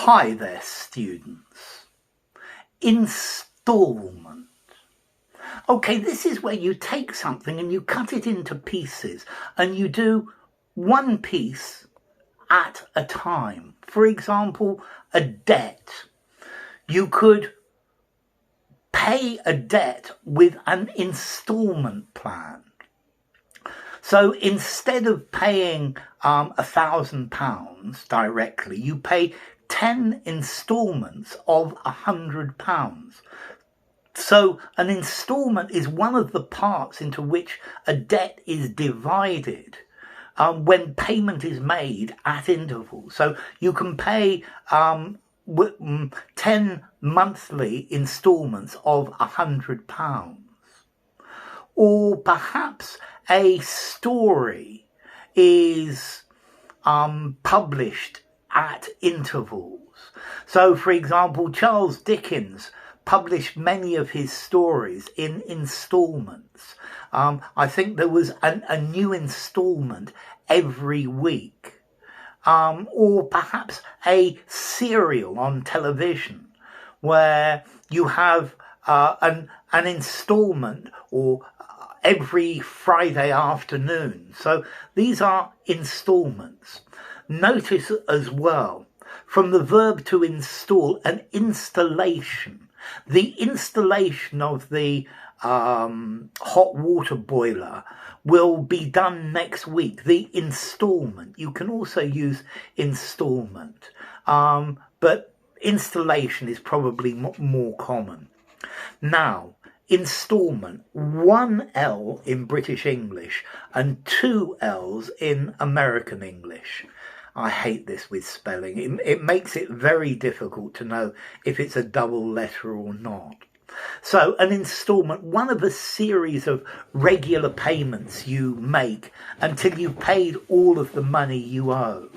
Hi there, students. Installment. Okay, this is where you take something and you cut it into pieces and you do one piece at a time. For example, a debt. You could pay a debt with an installment plan. So instead of paying £1,000 directly, you pay 10 instalments of £100. So an instalment is one of the parts into which a debt is divided when payment is made at intervals. So you can pay 10 monthly instalments of £100. Or perhaps a story is published at intervals. So, for example, Charles Dickens published many of his stories in instalments. I think there was a new instalment every week. Or perhaps a serial on television where you have an instalment or every Friday afternoon. So these are instalments. Notice as well, from the verb to install, an installation. The installation of the hot water boiler will be done next week. The installment. You can also use installment, but installation is probably more common. Now, installment, one L in British English and two L's in American English. I hate this with spelling. It makes it very difficult to know if it's a double letter or not. So an installment, one of a series of regular payments you make until you've paid all of the money you owe.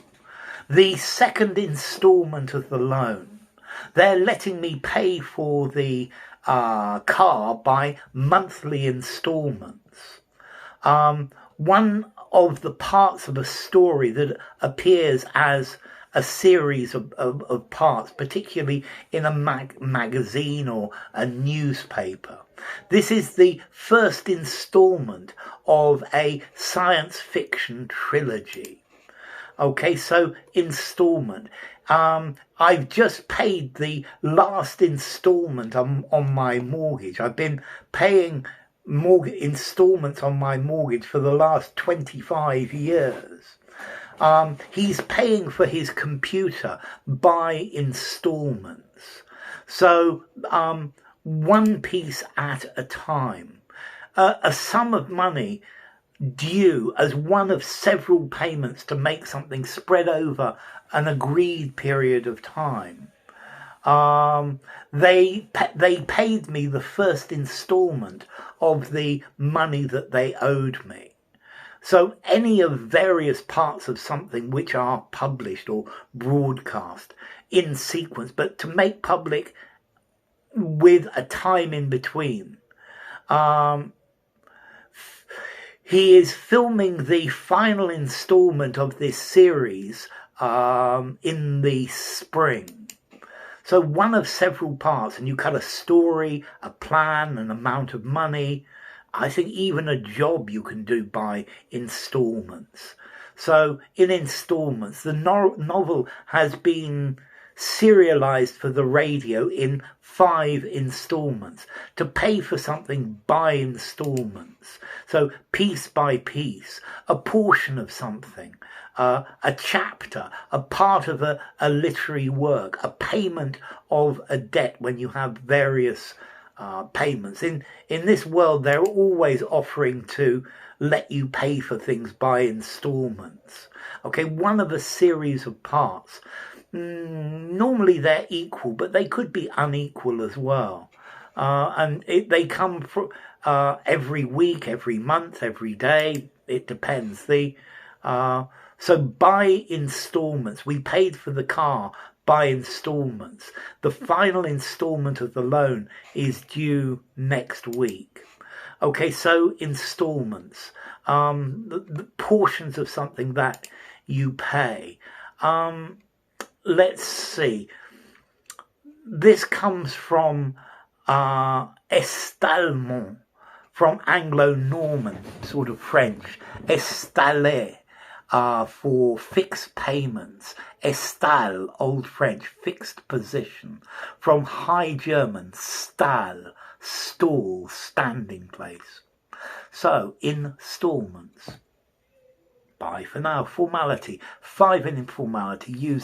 The second installment of the loan. They're letting me pay for the car by monthly installments. One of the parts of a story that appears as a series of parts, particularly in a magazine or a newspaper. This is the first installment of a science fiction trilogy. Okay, so installment. I've just paid the last installment on my mortgage. I've been paying installments on my mortgage for the last 25 years. He's paying for his computer by installments. So one piece at a time. A sum of money due as one of several payments to make something spread over an agreed period of time. They paid me the first installment of the money that they owed me. So any of various parts of something which are published or broadcast in sequence, but to make public with a time in between. He is filming the final installment of this series in the spring. So one of several parts, and you cut a story, a plan, an amount of money. I think even a job you can do by installments. So in installments, the novel has been serialized for the radio in 5 installments to pay for something by installments. So piece by piece, a portion of something, a chapter, a part of a literary work, a payment of a debt when you have various payments. In this world, they're always offering to let you pay for things by installments. Okay, one of a series of parts. Normally they're equal, but they could be unequal as well. And they come from every week, every month, every day. It depends. So by installments, we paid for the car by installments. The final installment of the loan is due next week. Okay, so installments, the portions of something that you pay. let's see. This comes from Instalment, from Anglo-Norman sort of French. Installer, for fixed payments. Install, Old French, fixed position. From High German, stall, stall, standing place. So, installments. Bye for now. Formality. 5 in informality. Use